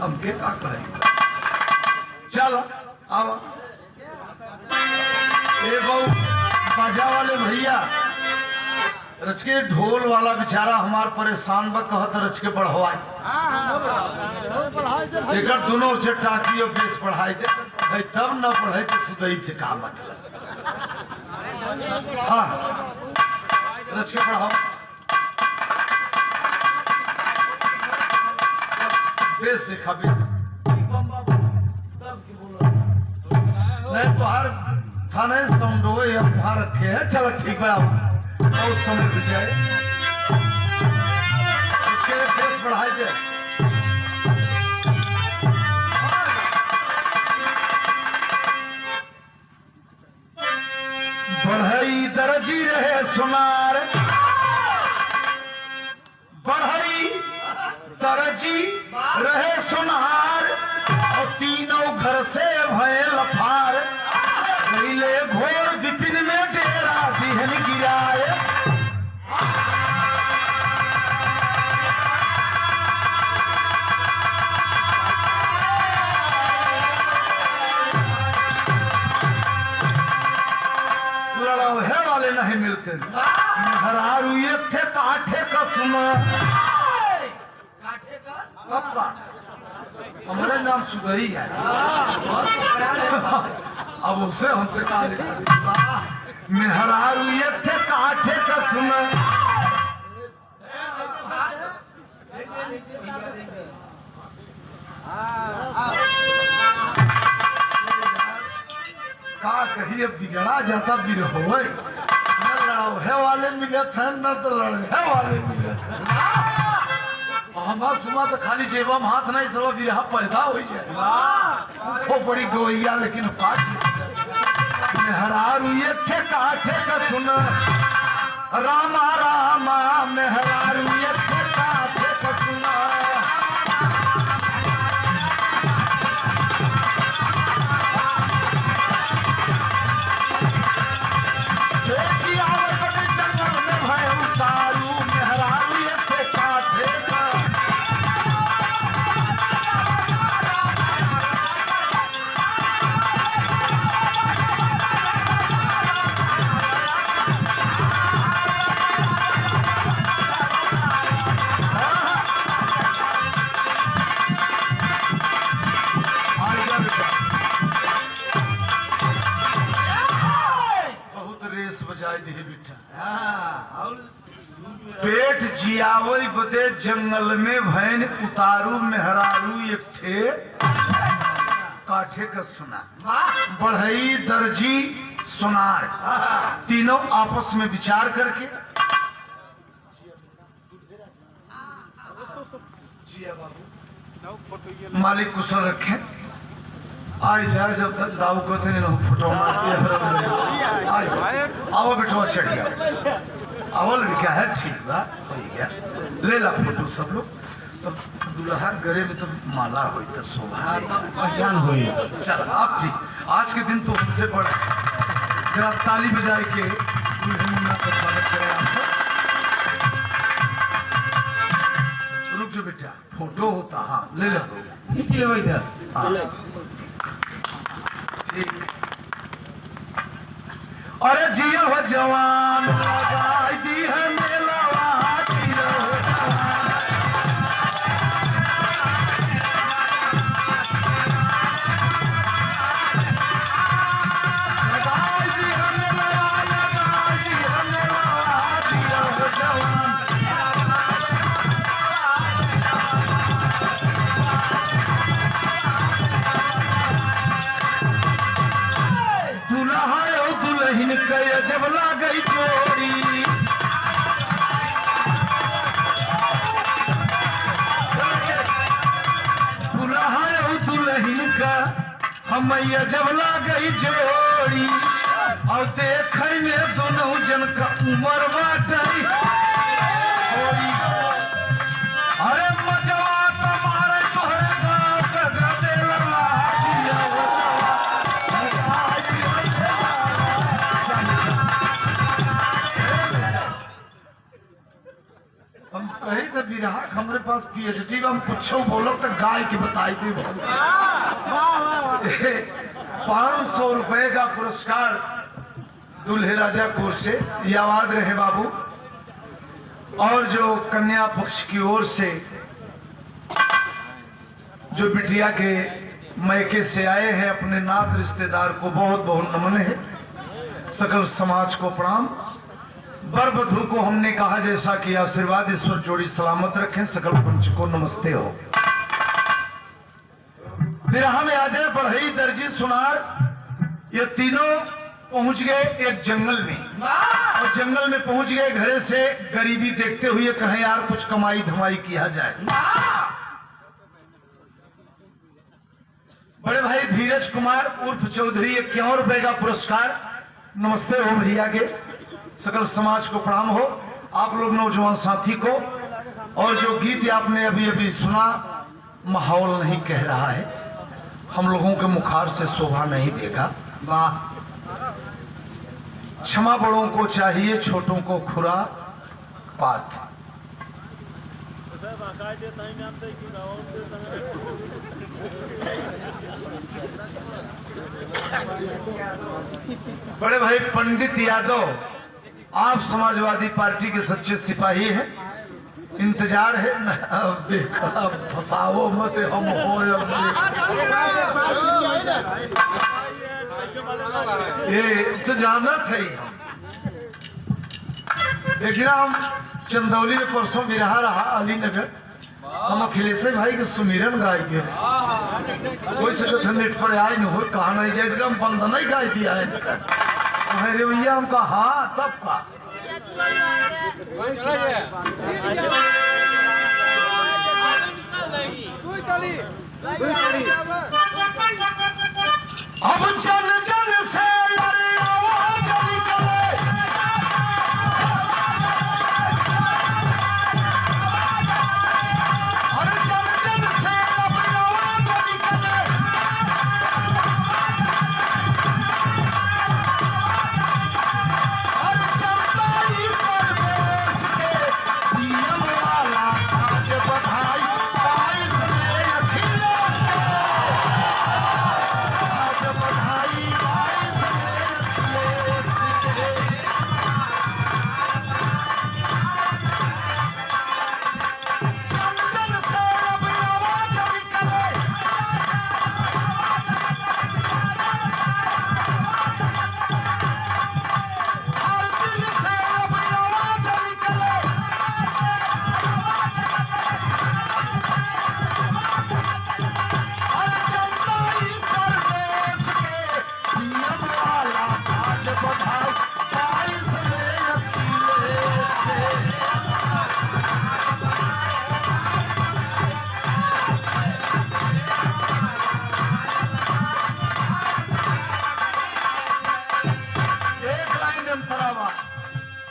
हमके का कहे चल आवा ए बहु बाजा वाले भैया रच के ढोल वाला बेचारा हमार परेशान बा कहत रच के बढ़वाई एक दोनों चटाकी और बेस बढ़ाई दे भाई तब न पढ़े तो सुदई से का मतलब हाँ रच के पढ़ाओ बेस देखा बेस नहीं तो हर थाने साउंड हो या वहां रखे है चलो ठीक है बहुत समय बीत जाए उसके बेस बढ़ाई दे बढ़ई दर्जी रहे सुनार बढ़ई दर्जी रहे सुनार और तीनों घर से भय लफार नीले घोर विपिन में डेरा दिहन गिराए लड़ौहे वाले नहीं मिलते हरारू ये थे काठे का सुना हमारे नाम सुगई है अब उसे हमसे कहा मेहरारू ये थे काठे का सुना का कहिए बिगड़ा जाता बिरहो न लड़ौहे वाले मिले थे न तो लड़हे वाले मिले थे हमार सुमा तो खाली जेबा में हाथ नहीं सब बिरहा पैदा हो जाए वो बड़ी गोइया लेकिन मेहरारू ये थे काठे का सुना रामा रामा मेहरारू ये थे काठे का सुना जंगल में भय उतारू मेहरारू ये थे काठे का पेट जियावई बदे जंगल में भैन उतारू मेहरारू एक ठे काठे का सुना बढ़ई दर्जी सुनार तीनों आपस में विचार करके मालिक कुशल रखे आई जाए जब तक दाऊ को थे फोटो आओ बेटो चढ़ गया आवल क्या है ठीक बा हो गया ले ला फोटो सब लोग तब दुल्हा गरे में तो माला हुई तो शोभा पहचान हुई चल अब ठीक आज के दिन तो हमसे बड़ा जरा ताली बजाए के दुल्हन का स्वागत करें आप सब रुक जो बेटा फोटो होता हाँ ले लो खींच लो इधर ठीक अरे जियो हो जवान लगाई दी है मेलावा जियो हो लगाई दी है मेलावा लगाई दी है मेलावा जियो हो जवान दुल्हा दुल्हन के जब लागई जोड़ी दुल्हा दुल्हन का हम जब लागई जोड़ी और देखे में दोनों जन का उम्र बाटई अरे मजवा तुम्हारे तोहरे गाँव का गदेला हम कही तो बिरहा हमरे पास पीएचडी हम कुछ बोलब तो गाय के बताई दे। 500 रुपए का पुरस्कार दूल्हे राजा कोर से याद रहे बाबू। और जो कन्या पक्ष की ओर से जो बिटिया के मैके से आए हैं अपने नात रिश्तेदार को बहुत बहुत नमन है। सकल समाज को प्रणाम। वर वधू को हमने कहा जैसा कि आशीर्वाद ईश्वर जोड़ी सलामत रखें। सकल पंच को नमस्ते हो। बिरहा में आ जाए बढ़ई दर्जी सुनार, ये तीनों पहुंच गए एक जंगल में। और जंगल में पहुंच गए घरे से गरीबी देखते हुए कहें यार कुछ कमाई धमाई किया जाए। बड़े भाई धीरज कुमार उर्फ चौधरी 51 रुपए का पुरस्कार। नमस्ते हो भैया के। सकल समाज को प्रणाम हो। आप लोग नौजवान साथी को। और जो गीत आपने अभी अभी सुना माहौल नहीं कह रहा है, हम लोगों के मुखार से शोभा नहीं देगा। वाह, क्षमा बड़ों को चाहिए छोटों को खुरा पात। बड़े भाई पंडित यादव आप समाजवादी पार्टी के सच्चे सिपाही हैं। इंतजार है ना, अब देखा फसाओ मत हम हो। ये तो जाना था ही हम। लेकिन हम चंदौली में परसों बिरहा रहा अलीनगर, हम अखिलेश भाई के सुमिरन गाय के कोई से नेट पर आए नहीं हो कहा नहीं जाए हम बंद नहीं गाय दिया है। अरे भैया हम कहा हाँ तब का अब जन जन से अरे आवाज निकले। अरे जन जन से अब आवाज निकले। अरे चंदाई परदेश के सीएम वाला आज बधाई 22 में अखिलेश के। आज बधाई 22 में अखिलेश के। जन जन से अब आवाज निकले। हर दिल से अब आवाज निकले। अरे चंदाई परदेश के सीएम वाला आज बधाई 22 में अखिलेश के। एक लाइन अंतरावा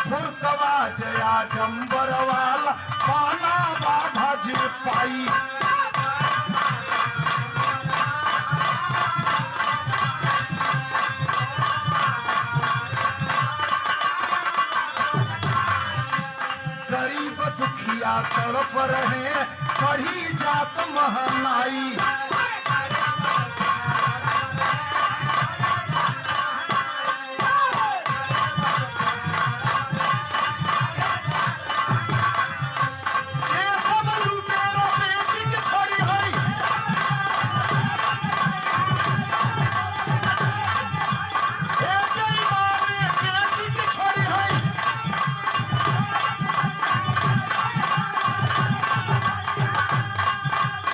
फुरतवा जया डंबर वाला पाना बाधा जी पाई। गरीब दुखिया तड़प रहे बढ़ी जात महनाई। ये सब लुटेरा बेच के छोड़ी हई। ये बेईमानी बेच के छोड़ी हई।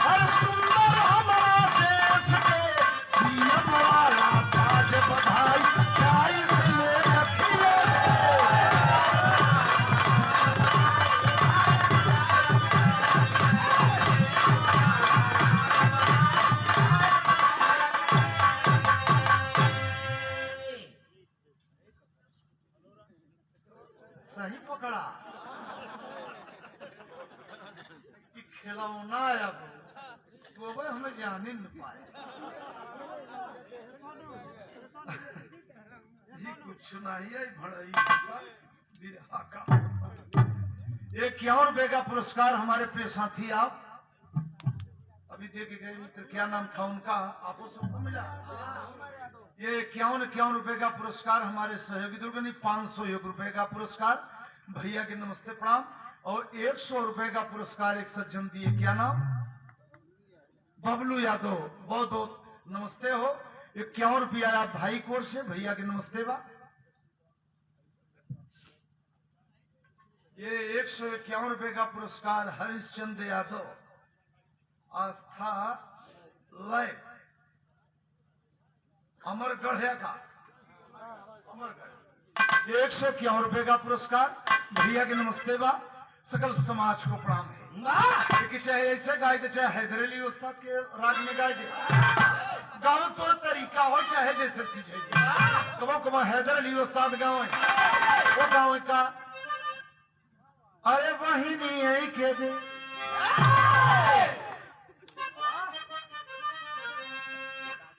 हर सुंदर हमारा देश के सीएम वाला आज बधाई 22 में अखिलेश के। सही पकड़ा कि खिलौना आया वो भाई हमें जाने न पाए। ये कुछ नहीं है भड़ई बिरहा का। ₹51 का पुरस्कार हमारे प्रिय साथी आप अभी दे के गए मित्र, क्या नाम था उनका, आपको सबको मिला? ये 51 रुपए का पुरस्कार हमारे सहयोगी दुर्गनी, 501 रुपए का पुरस्कार भैया के नमस्ते प्रणाम, और 100 रुपए का पुरस्कार एक सज्जन दिए, क्या नाम, बबलू यादव, बहुत बहुत नमस्ते हो। 51 रुपया आप भाई कोर से, भैया के नमस्ते बा। ये 151 रुपए का पुरस्कार हरिश्चंद्र यादव, आस्था लय, अमरगढ़ का, अमरगढ़। 151 रुपए का पुरस्कार भैया के नमस्ते बा। सकल समाज को प्रणाम है कि चाहे ऐसे गाय दे, चाहे हैदर अली उस्ताद के राग में गाय दे, गाँव तो तरीका हो, चाहे जैसे सीझे कबो कबो हैदर अली उस्ताद गाँव वो गाँव का, अरे बहिनी यही के दे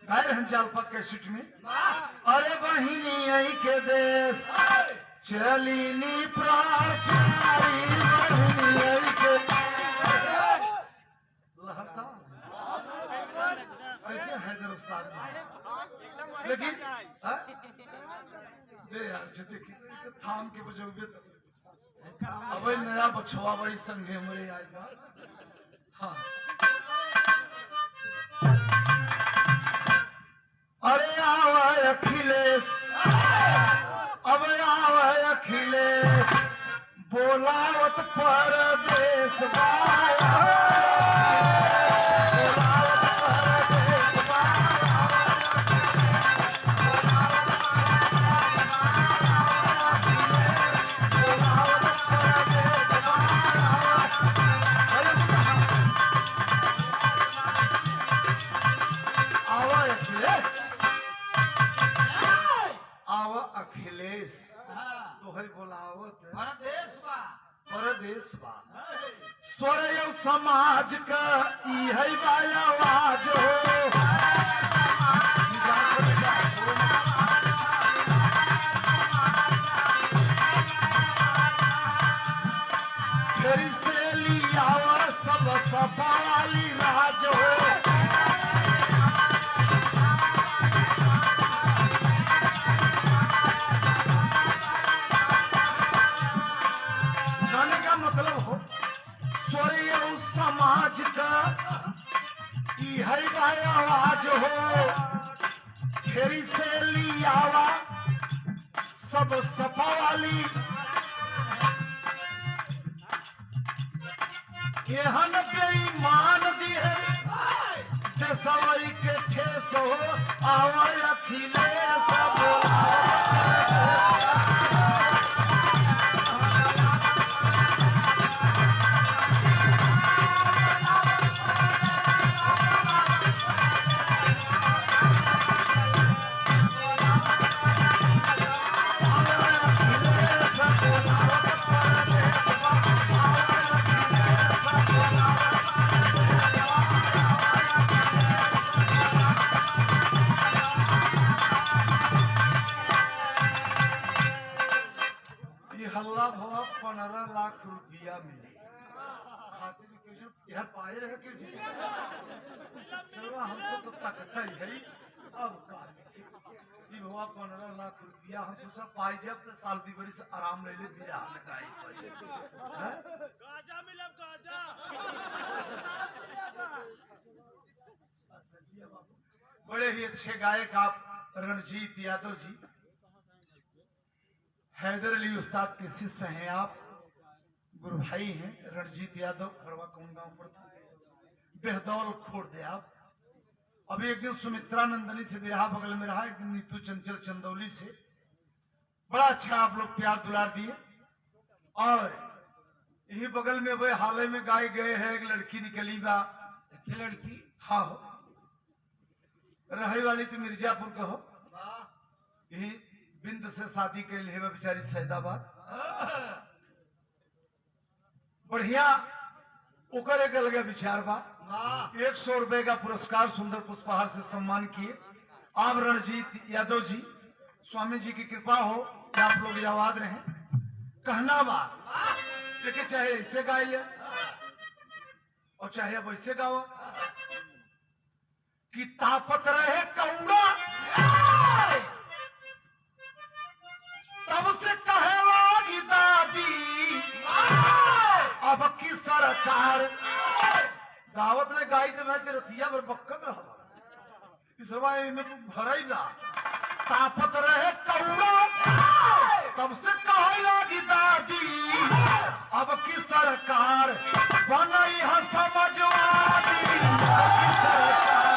गाय हंचाल पक्के सीट में, अरे बहिनी यही के देश चलीनी प्राण प्यारी, बहिनी यही के लहरता ऐसे हैदर उस्ताद, लेकिन दे यार देखिए थाम के बजोगे तो अब नया बछवा भाई संगे मरे आएगा। हाँ अरे आवा अखिलेश, अब आवा अखिलेश, बोलावत परदेश बाया, बोलावत परदेश अखिलेश तो है बोलावत परदेश बा, स्वर समाज का ई है आवाज हो, फिर से लिया सब सफा वाली राज हो, समाज का ई है आवाज हो, फेरी से लियावा सब सफा वाली, एहन बेईमान दिए देशवाई के ठेस हो, आवा अखिलेश बोला ₹15 मिले खाते में क्यों यार पाए रहे क्यों जी सर्वा हमसे तो तकता ही है अब जी भवा ₹15 हम सोचा पाई जब तो साल दी बड़ी से आराम ले ले बिया लगाई गाजा मिलब गाजा। अच्छा जी बाबू बड़े ही अच्छे गायक आप रणजीत यादव जी, हैदर अली उस्ताद के शिष्य हैं आप, गुरु भाई हैं रणजीत यादव, खरवा कौन गांव पड़ता है, बेहदौल खोड़ आप। अभी एक दिन सुमित्रा नंदनी से विराह बगल में रहा, एक दिन नीतू चंचल चंदौली से, बड़ा अच्छा आप लोग प्यार दुलार दिए। और यही बगल में वह हाल में गाय गए हैं, एक लड़की निकली बा, लड़की हाँ हो रहे वाली तो मिर्जापुर का हो, यही बिंद से शादी के लिए बेचारी सैदाबाद, बढ़िया ओकर एक अलग विचार बा। 100 रुपए का पुरस्कार सुंदर पुष्पहार से सम्मान किए आप रणजीत यादव जी, स्वामी जी की कृपा हो कि आप लोग आबाद रहे। कहना बा लेकिन चाहे ऐसे गा ले और चाहे अब ऐसे गाओ कि तापत रहे कौड़ा तब से कहे लागी दादी अब की सरकार दावत ने गाई तो मैं तेरे रतिया पर बक्कत रहा इसरवा में भराई ना तापत रहे कौड़ा तब से कहे लागी दादी अब की सरकार बनई है समझवादी की सरकार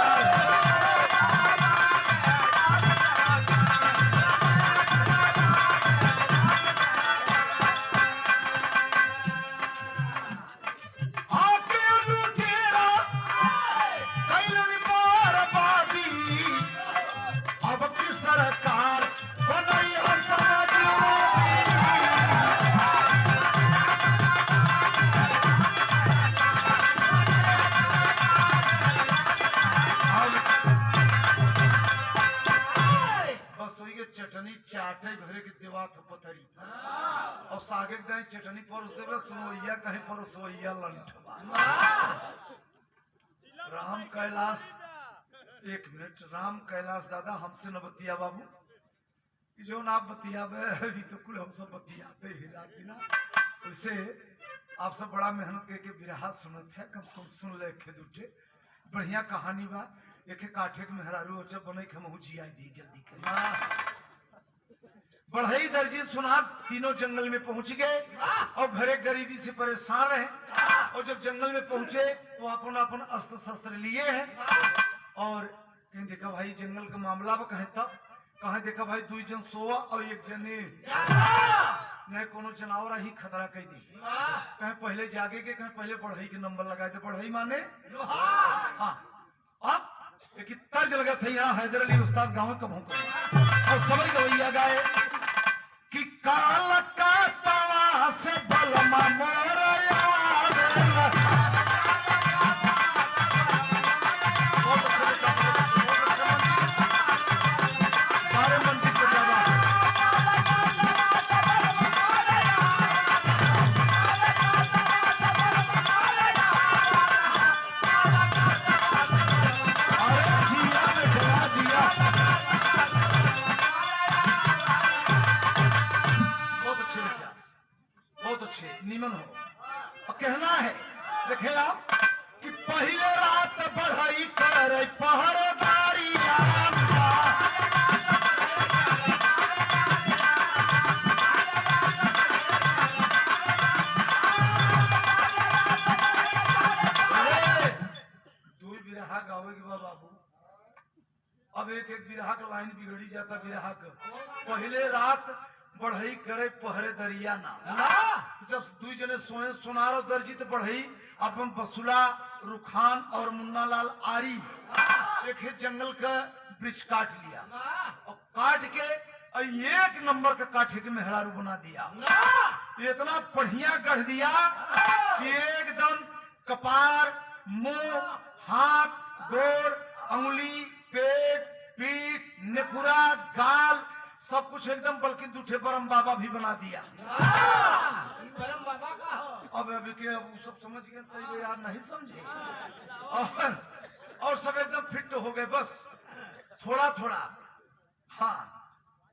चटनी चाटे भरे के देवा था पतरी और सागे दाई चटनी परोस देवे सुनोइया कहीं परोसोइया लंठवा राम कैलाश एक मिनट राम कैलाश दादा हमसे न बतिया बाबू जो ना बतियावे अभी तो कुल हम सब बतियाते ही राती ना उससे आप सब बड़ा मेहनत करके बिरहा सुनत है कम से कम सुन ले खेद उठे बढ़िया कहानी बा एक काठे के मेहरारू जब बने के हमहू जिया दी जल्दी कर बढ़ई दर्जी सुना तीनों जंगल में पहुंच गए और घरे गरीबी से परेशान रहे और जब जंगल में पहुंचे तो अपन अपन अस्त्र शस्त्र लिए हैं और कहीं देखा भाई जंगल का मामला में कहें तब कहें देखा भाई 2 जन सोवा और 1 जने नहीं कोनो जनावर ही खतरा कह दी कहीं पहले जागे के कहीं पहले बढ़ई के नंबर लगाए थे बढ़ई माने हाँ अब एक तर्ज लगा था यहाँ हैदर अली उस्ताद गाँव का भूख और सभी गवैया गाए कि काल का तवा से बलमा मोर निमन हो और कहना है देखे आप कि पहले रात बढ़ई कर पहरेदारी दो बिरहा गावे के बाबू अब एक बिरहा का लाइन बिगड़ी जाता बिरहा का पहले रात बढ़ई करे पहरे दरिया ना जब 2 जने सोए सुनारो दर्जी तो बढ़ई अपन बसुला रुखान और मुन्ना लाल आरी एक जंगल का वृक्ष काट लिया और काट के 1 नंबर का काठे के मेहरारू बना दिया इतना बढ़िया गढ़ दिया कि एकदम कपार मुंह हाथ गोड़ अंगुली पेट पीठ नेकुरा गाल सब कुछ एकदम बल्कि दूठे परम बाबा भी बना दिया परम बाबा का हो अब अभी के अब सब समझ गए तो यार नहीं समझे और सब एकदम फिट हो गए बस थोड़ा थोड़ा हाँ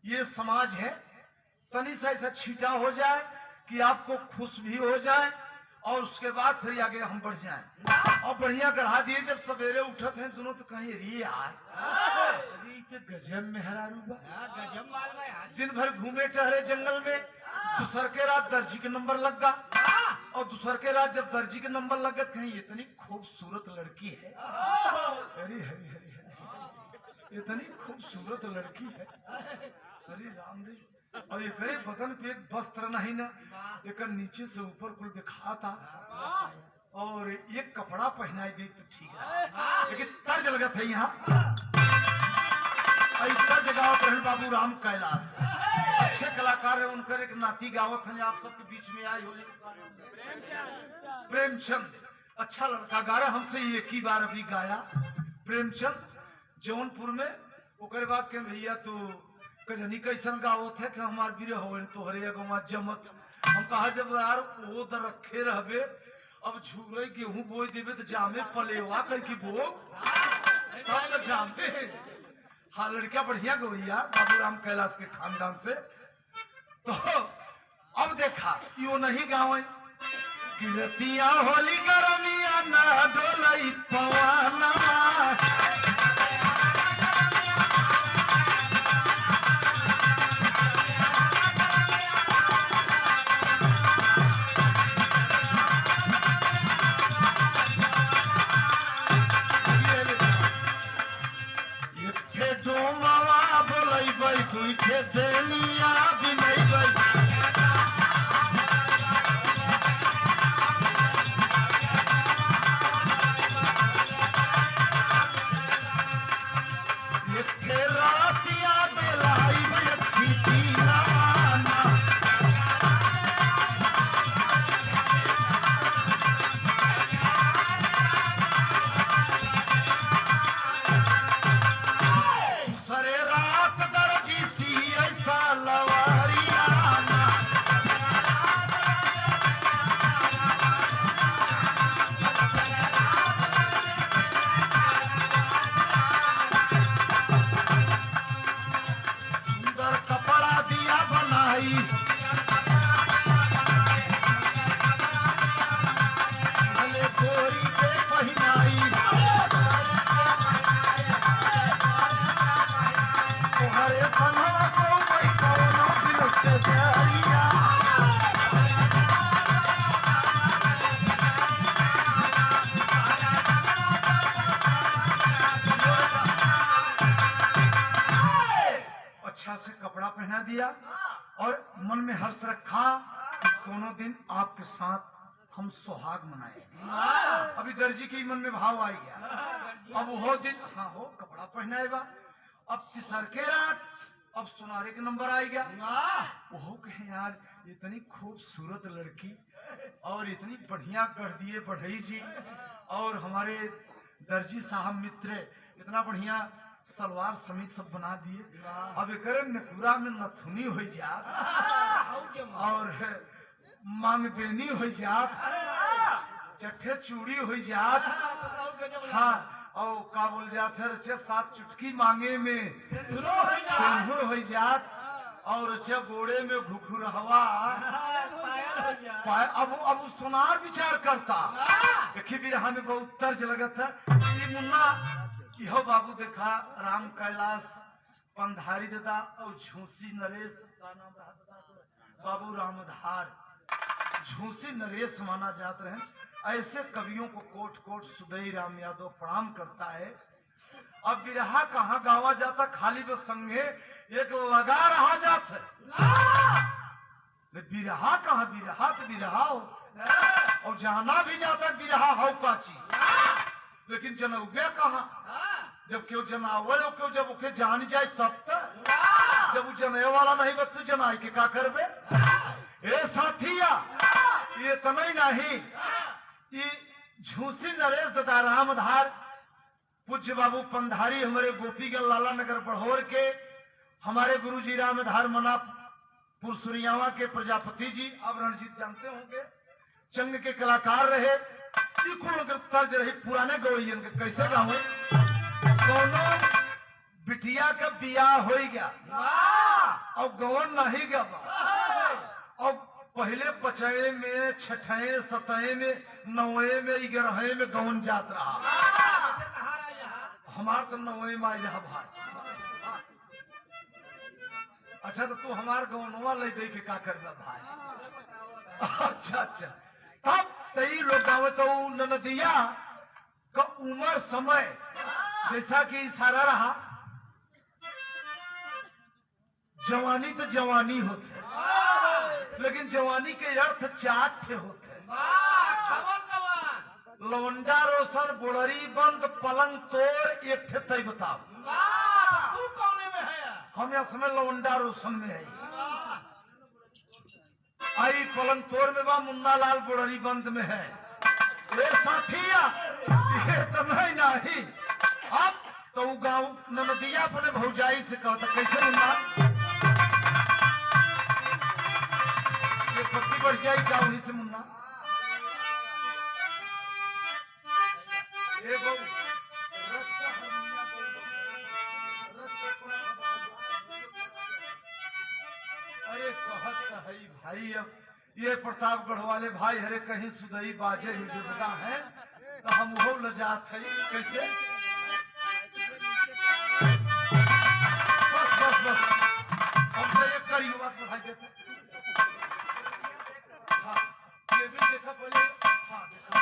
ये समाज है तनी सा ऐसा छीटा हो जाए कि आपको खुश भी हो जाए और उसके बाद फिर आगे हम बढ़ जाएं और बढ़िया गढ़ा दिए जब सवेरे उठत हैं दोनों तो कहीं री यार के गजब मेहरारू गजब माल बा यार दिन भर घूमे टहरे जंगल में दूसर के रात दर्जी के नंबर लग गया और दूसर के रात जब दर्जी के नंबर लग गए कहीं इतनी खूबसूरत लड़की है हरी हरी हरी हरी इतनी खूबसूरत लड़की है हरी राम रे और ये करे बदन पे एक वस्त्र नहीं ना एक नीचे से ऊपर कुल दिखा था और एक कपड़ा पहनाई दे तो ठीक है लेकिन तर्ज लगा था यहाँ तर्ज गावत रहन बाबू राम कैलाश अच्छे कलाकार है उनकर एक नाती गावत है आप सबके बीच में आई हो प्रेमचंद अच्छा लड़का गा रहा हमसे एक ही बार अभी गाया प्रेमचंद जौनपुर में ओकर बाद के भैया तो कजनी कैसन गावत है कि हमार बीरे हो तोहरे एगो जमत हम कहा जब यार वो तो रखे रहबे अब झूरे गेहूं बोई देवे तो जामे पलेवा कह की बो तब न जामे। हाँ लड़कियां बढ़िया गवैया बाबूराम कैलाश के खानदान से। तो अब देखा यो नहीं गाँव किरतिया होली गरमिया ना डोलई पवाना तुझे देनिया भी नहीं गई ये रातिया बेलाई में थी रवाना दूसरे रात दर्जी सी ऐसा लवारियाना सुंदर कपड़ा दिया बनाई भले गोरी के पहनाई तुम्हारे संगवा को कोई कौनो दिल से जारिया अच्छा से कपड़ा पहना दिया और मन में हर्ष रखा कि कोनो दिन आपके साथ हम सुहाग मनाएंगे। अभी दर्जी के मन में भाव आ गया। अब वो दिन हाँ हो कपड़ा पहनाएगा। अब तीसर के रात अब सुनारे के नंबर आ गया। वो कहे यार इतनी खूबसूरत लड़की और इतनी बढ़िया कर दिए बढ़ई जी और हमारे दर्जी साहब मित्र इतना बढ़िया सलवार समीज सब बना दिए। अब एक नकुरा में नथुनी हो जात और मांग बेनी हो जात चट्टे चूड़ी हो जात। हाँ और का बोल जात है रचे 7 चुटकी मांगे में सिंदूर हो जात और रचे गोड़े में घुघुरहवा अब सोनार विचार करता देखिए बिरहा में बहुत तर्ज लगत है। ये मुन्ना इहो बाबू देखा राम कैलाश पंधारी दादा और झूसी नरेश का नाम रहा बाबू रामधार झूसी नरेश माना जात रहे। ऐसे कवियों को कोट कोट सुदई राम यादव प्रणाम करता है। अब बिरहा कहाँ गावा जाता खाली बस संगे एक लगा रहा जाता बिरहा कहाँ बिरहा तो बिरहा होता और जाना भी जाता बिरहा हो का चीज लेकिन जनौबे कहाँ जब क्यों जनावर हो क्यों जब ओके जान जाए तब तक जब वो जने वाला नहीं बस तू जनाई के का करबे। ए साथिया ये तनई नहीं ये झूसी नरेश दादा रामधार पूज्य बाबू पंधारी हमारे गोपीगंज लाला नगर बढ़ोर के हमारे गुरुजी रामधार मना पुरसुरियावा के प्रजापति जी अब रणजीत जानते होंगे चंग के कलाकार रहे। तर्ज रही पुराने गवैयन के कैसे गाँव दोनों बिटिया का बियाह हो गया और गवन नहीं गया और पहले पचए में छठे सतए में नवे में 11 में गवन जात रहा। हमार तो नवे में आई रहा भाई। अच्छा तो तू हमार गवनवा ले दे के का करबा भाई। अच्छा तब तई लोग गाँव तो ननदिया का उम्र समय जैसा कि इशारा रहा जवानी तो जवानी होते लेकिन जवानी के अर्थ 4 ठे होते लवंडा रोशन बुड़री बंद पलंग तोड़ 1 ठे तय बताओ तू कौन में है। हम यह समय लवंडा रोशन में है आई पलंग तोड़ में बा मुन्ना लाल बुड़री बंद में है। ये साथिया ये तो नहीं अब तो गाँव ननदिया अपने भौजाई से कहता कैसे मुन्ना उत्पत्ति बढ़ जाए क्या उन्हीं से मुन्ना ए बहू रच का हारमोनिया रच का थोड़ा अरे कहत है भाई अब ये प्रतापगढ़ वाले भाई हरे कहीं सुदई बाजे में विपदा है तो हम वो लजात है कैसे बस बस बस हमसे एक करी बात भाई देते हाँ ये भी देखा पहले हाँ देखा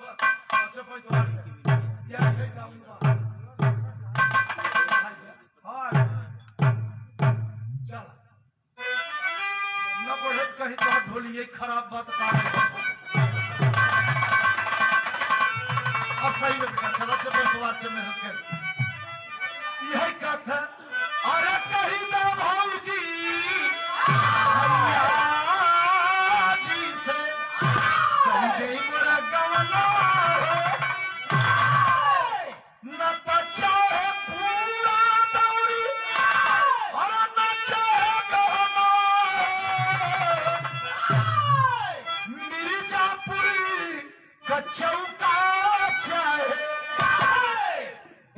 बस अच्छा भाई तुम्हारी यार है काम हाँ चल न बढ़त कहीं तो ढोलिए खराब बात अब सही में बेटा चला चल बात से मेहनत कर यही कथा अरे कहीं ना भौजी जी से कहीं गई मेरा गवना न तो चाहे पूरा दौरी और न चाहे गहना मिर्जापुरी का चौका चाहे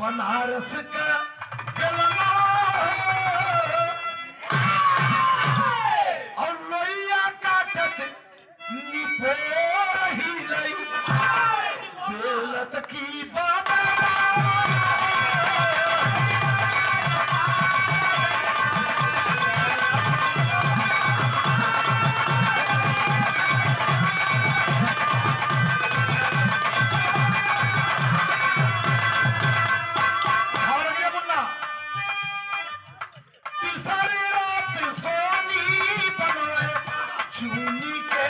बनारस का गलना और लोइया काटत निपोर ही लई दौलत की बात चूनी के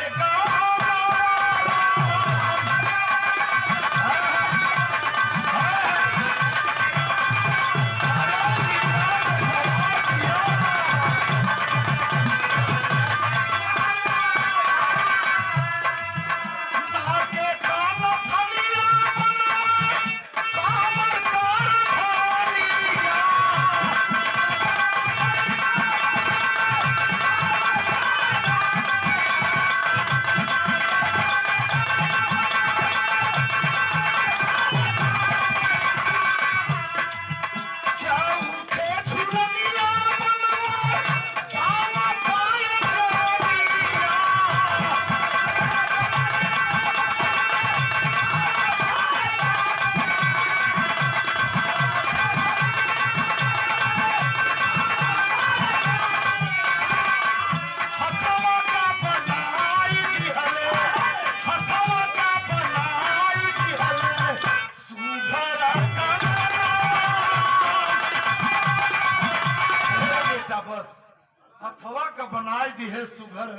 हथवा का बनाए दी है सुघर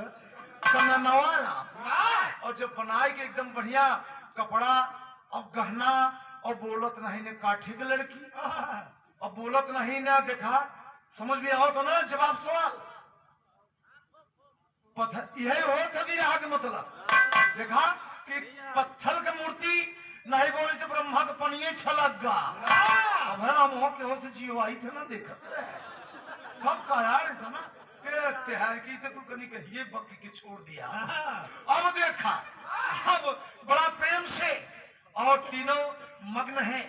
कननवारा और जब बनाए के एकदम बढ़िया कपड़ा और गहना और बोलत नहीं ने काठी के लड़की और बोलत नहीं ना देखा समझ में आओ तो ना जवाब सवाल यही हो था विराह के मतलब देखा कि पत्थर का मूर्ति नहीं बोले तो ब्रह्मा का पनिये छलक अब हम हो के हो से जियो आई थे ना देखत कब का यार था ना त्योहार की तो कहीं कहिए बक्की के छोड़ दिया अब देखा अब बड़ा प्रेम से और तीनों मग्न हैं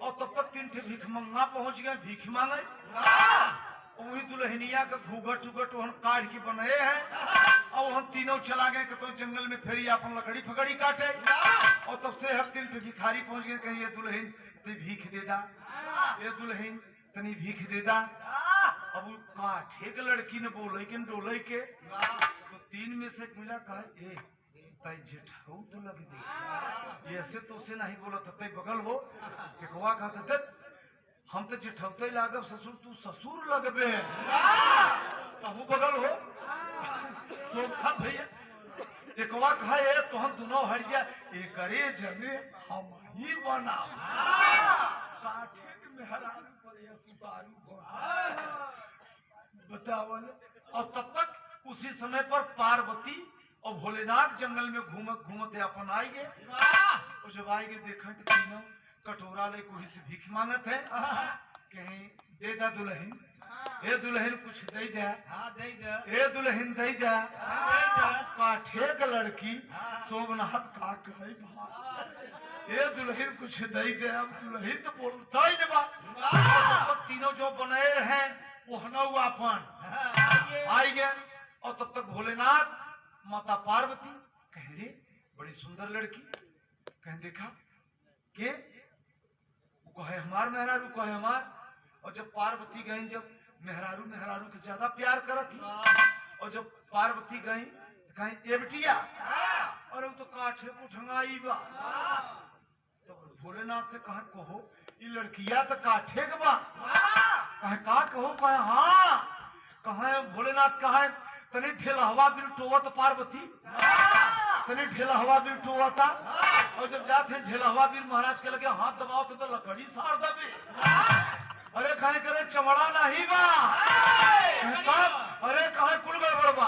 और तब तक तीन ठे भीख मंगा पहुंच गए भीख मांगे वही दुल्हनिया का घूघट उगट वहां काट के बनाए हैं और हम तीनों चला गए तो जंगल में फिर अपन लकड़ी फकड़ी काटे और तब से हर तीन ठे भिखारी पहुंच गए कहीं ये दुल्हन ते भीख दे दा ये दुल्हन तनी भीख दे दा अब काठे के लड़की ने बोले कि डोले के तो तीन में से मिला कहा ए तय जेठाऊ तो लग गई ऐसे तो उसे नहीं बोला था तय बगल हो देखवा कहा था हम तो जेठौते लागब ससुर तू ससुर लगबे तू बगल हो सोखा भैया एकवा कहा ए तो हम दोनों हरिया एकरे जने हम ही बना काठे के मेहरारू पर ये सुतारू बतावल और तब तक उसी समय पर पार्वती और भोलेनाथ जंगल में घूमत घूमते अपन आई गए और जब आई गए देखा तो तीनों कटोरा ले कोई से भीख मांगत है कहीं दे दा दुल्हन, ए दुल्हन कुछ दे दे, हाँ दे दे, ए दुल्हन दे दे, हाँ काठे का लड़की सोमनाथ का कहे भा, ए दुल्हन कुछ दे दे। अब दुल्हन तो बोलता ही नहीं बा, तो तीनों जो बने रहे वो हनऊ अपन आई गए। और तब तक भोलेनाथ माता पार्वती कह रे बड़ी सुंदर लड़की, कहें देखा के वो कहे हमार मेहरारू कहे हमार। और जब पार्वती गई, जब मेहरारू मेहरारू के ज्यादा प्यार करत थी, और जब पार्वती गई कहीं ए बिटिया, और वो तो काठे को ठंगाई बा। तो भोलेनाथ से कहा कहो ये लड़किया तो काठे के बा, कहे का कहो, कहे हाँ, कहे भोलेनाथ कहे तनी ढेला हवा बिल टोवत पार्वती, तनी ढेला हवा बिल टोवता। और जब जाते ढेला हवा बिल महाराज के लगे हाथ दबाओ तो लकड़ी सार दबे। अरे कहे करे चमड़ा नहीं बा, अरे कहे कुल गड़बड़ बा।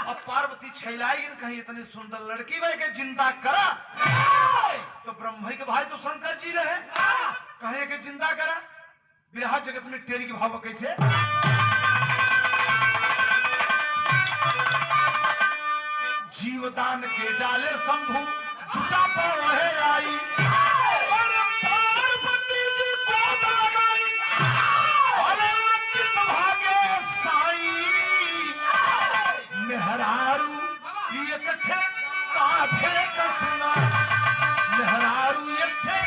अब पार्वती छैलाई कहीं इतनी सुंदर लड़की भाई के जिंदा करा, तो ब्रह्म के भाई तो शंकर जी रहे, कहे के जिंदा करा। विरहा जगत में टेरी के भाव कैसे, जीवदान के डाले शंभु जुटा पवे आई, और पार्वती जी गोद लगाई, और लज्जित भागे साई। मेहरारू इकट्ठे काठे का सुना, मेहरारू इकट्ठे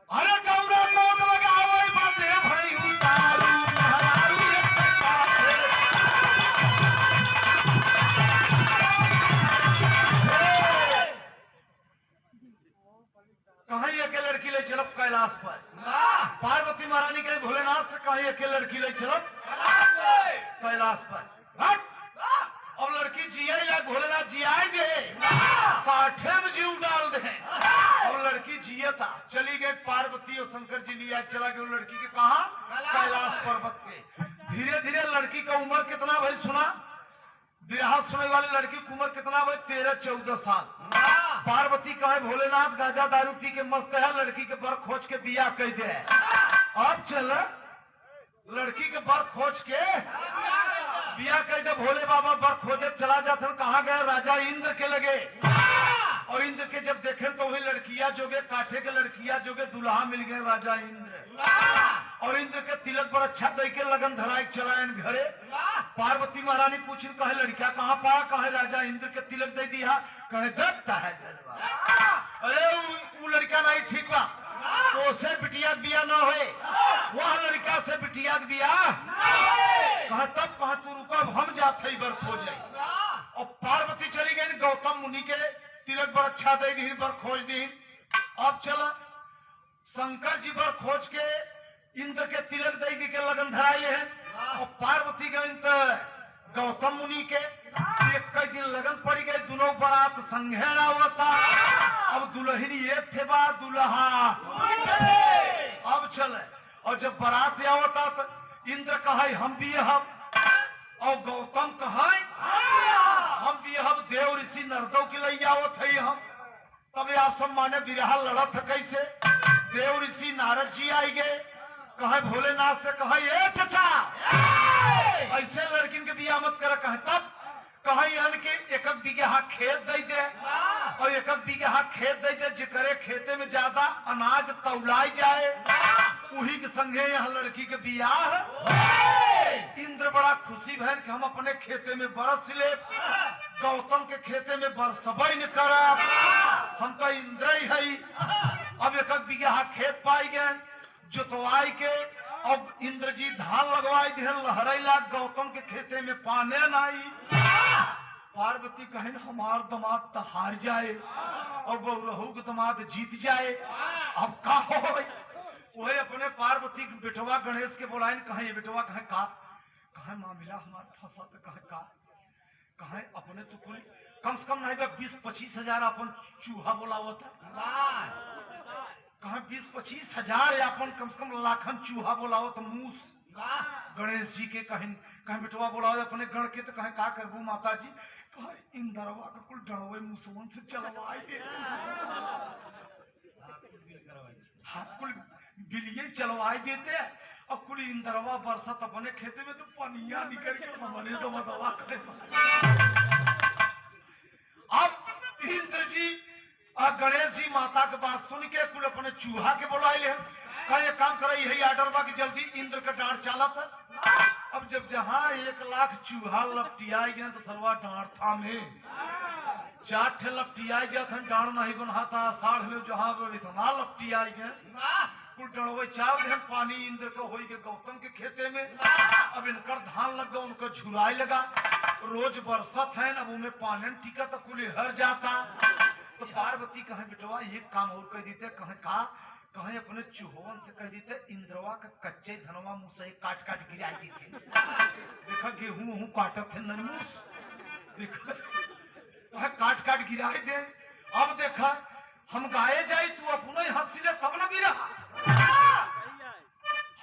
अरे गौरा गोद लगावे बादे भई उतारू, मेहरारू कहीं एक लड़की ले चलब कैलाश पर, पार्वती महारानी कहे भोलेनाथ से कहीं एक लड़की ले चलब कैलाश पर। अब लड़की जियाई ला, भोलेनाथ जियाई दे, काठे में जीव डाल दे। और लड़की जियता चली गई, पार्वती और शंकर जी लिया चला गया लड़की के कहा कैलाश पर्वत पे। धीरे धीरे लड़की का उम्र कितना भाई सुना, विरहा सुनने वाली लड़की की उम्र कितना भाई 13-14 साल। पार्वती कहे भोलेनाथ गांजा दारू पी के मस्त है, लड़की के बर खोज के बिया कह दे। अब चल लड़की के बर खोज के बिया कह दे। भोले बाबा बर खोजे चला जाते, कहाँ गए राजा इंद्र के लगे। और इंद्र के जब देखे तो वही लड़कियां जोगे, काठे के लड़कियां जोगे दुल्हा मिल गए राजा इंद्र। और इंद्र के तिलक पर अच्छा दे के लगन धराए चलायन घरे। पार्वती महारानी पूछी कहे लड़किया कहाँ पाया, कहे राजा इंद्र के तिलक दे दिया, कहे दत्ता है। अरे वो लड़का नहीं ठीक बा, तो से बिटिया बिया ना होए, वह लड़का से बिटिया बिया कहा। तब कहा तू रुको, हम जाते ही बर खोजे। और पार्वती चली गई गौतम मुनि के तिलक बर अच्छा दे दी, बर खोज दी। अब चला शंकर जी बर खोज के इंद्र के तिलक दे दी के लगन धराइले है। और पार्वती गई तो गौतम मुनि के एक कई दिन लगन पड़ी गई, दोनों बारात संघे आवता। अब दुल्हनी एक थे बा दुल्हा। अब चले और जब बारात आवता तो इंद्र कहे हम भी हम, और गौतम कहे हम भी हम, देव ऋषि नरदो के लिए आवत है हम। तब आप सब माने विरहा लड़त कैसे, देव ऋषि नारद जी आई गए, कहे भोलेनाथ से कहे ए चचा ऐसे लड़किन के बिया मत कर। कहे तब कहे के एक बीघा खेत दे दे, और एक बीघा खेत दे दे, जिकरे खेते में ज्यादा अनाज तौलाई जाए उही के संगे यहाँ लड़की के बियाह। इंद्र बड़ा खुशी भैन कि हम अपने खेते में बरस ले, गौतम के खेते में बरसबई न करब, हम तो इंद्र ही है। अब एक बीघा खेत पाई गए, जोतवाई के, और इंद्र जी धान लगवाई दिए, लहरैला गौतम के खेते में पाने नहीं। पार्वती कहें हमार दमाद तो हार जाए और बहुरहू के दमाद जीत जाए, अब का हो। वही अपने पार्वती के बेटवा गणेश के बोलाइन, कहे ये बेटवा कहे का, कहे मामला हमार फंसा तो कहे का, कहे अपने तो कुल कम से कम नहीं 20-25 हजार अपन चूहा बोलावत है, कहे 20-25 हजार अपन कम से कम लाखन चूहा बोलावत मूस। गणेश जी के कहें कहे बेटवा बोलाओ अपने गण के, तो कहे का करबू माता जी, कहे इंदरवा का कुल डरवे मुसवन से चलवाई दे। हम कुल बिलिये चलवाई देते और कुल इंदरवा बरसत अपने खेते में तो पनिया निकल के हमारे तो दवा करे। अब इंद्र जी और गणेश जी माता के बात सुन के कुल अपने चूहा के बुलाए ले कहे काम करे यही आर्डर बा कि जल्दी इंद्र का डांट चालत। अब जब जहां 1 लाख चूहा लपटिया गया तो सरवा डांट था में 4 ठे लपटिया गया था डांट नहीं बना था साढ़ में जहां इतना लपटिया गया कुल डणवे चाव दे पानी इंद्र को होई के गौतम के खेते में। अब इनकर धान लग गया उनको झुराए लगा रोज बरसत है अब उनमें पानी टिका तो कुल हर जाता। तो पार्वती कहे बेटवा एक काम और कह देते कहे अपने चूहोवन से कह देते इंद्रवा का कच्चे धनवा मुंह से काट काट गिराई देते। देखा गेहूं काटत है ननमूस देखा काट काट गिराई दे। अब देखा हम गाये जाई तू अपने हंसी ले तब ना गिरा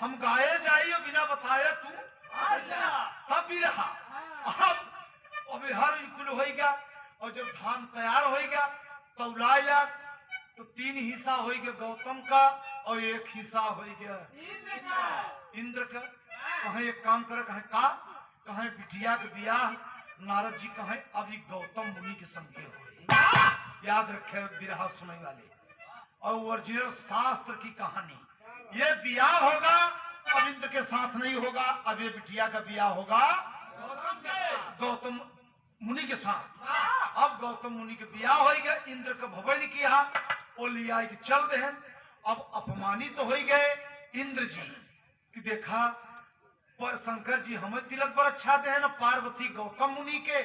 हम गाये जाई बिना बताए तू तब भी रहा। अब हर कुल हो गया और जब धान तैयार हो गया तो उलाय लग तो 3 हिस्सा हो गया गौतम का और 1 हिस्सा हो गया इंद्र का। कहे एक काम करे कहे बिटिया के ब्याह नारद जी कहे अभी गौतम मुनि के संगे हो। याद रखे बिरहा सुनने वाले और ओरिजिनल शास्त्र की कहानी ये ब्याह होगा अब इंद्र के साथ नहीं होगा। अब ये बिटिया का ब्याह होगा गौतम मुनि के साथ। अब गौतम मुनि के ब्याह हो गया इंद्र का भवन किया वो लिया कि चल रहे हैं। अब अपमानित तो हो गए इंद्र जी कि देखा शंकर जी हमें तिलक पर अच्छा दे ना पार्वती गौतम मुनि के।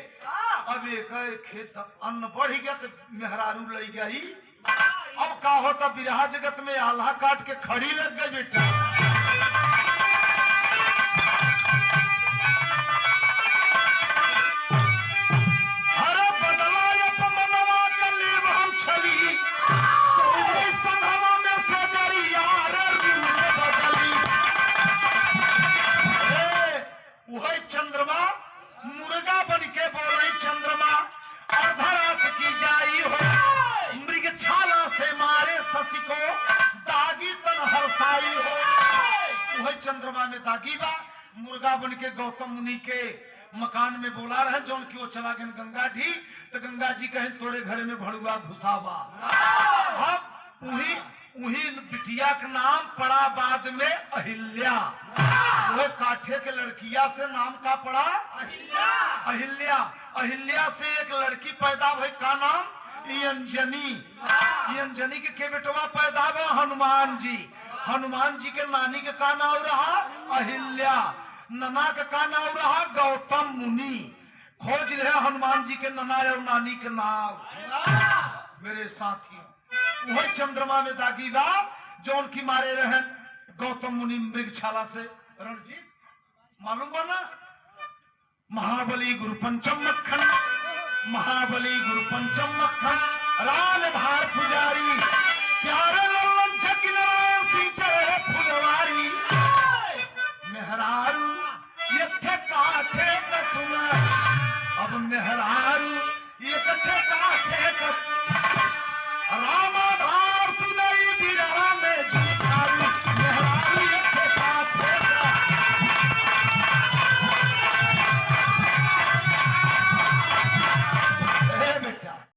अब एक खेत अन्न बढ़ गया तो मेहरारू लग गया ही। अब का होता बिरहा जगत में आल्हा काट के खड़ी लग गई बेटा। चंद्रमा मुर्गा बन के बोल रही चंद्रमा अर्धरात की जाई हो मृगछाला से मारे शशि को दागी तन हर्षाई हो। वही चंद्रमा में दागी बा मुर्गा बन के गौतम मुनि के मकान में बोला रहे जौन की वो चला गए गंगा ढी तो गंगा जी कहे तोरे घर में भड़ुआ घुसावा। अब उही बिटिया का नाम पड़ा बाद में अहिल्या। वो काठे के लड़किया से नाम का पड़ा अहिल्या। अहिल्या से एक लड़की पैदा हुई का नाम अंजनी। अंजनी के बेटवा पैदा हुआ हनुमान जी। हनुमान जी के नानी के का नाम रहा अहिल्या। नना का नाम रहा गौतम मुनि। खोज रहे हनुमान जी के नना और नानी के नाम मेरे साथी वही चंद्रमा में दागी बा जो उनकी मारे रहे गौतम मुनि मृगछाला से रणजीत मालूम बना महाबली गुरु पंचम मक्खन महाबली गुरु पंचम मक्खन राम धार पुजारी प्यारे लल्लन जग नारायण सिंह चढ़े फुलवारी मेहरारू ये थे काठे का सुना। अब मेहरारू ये कथे काठे का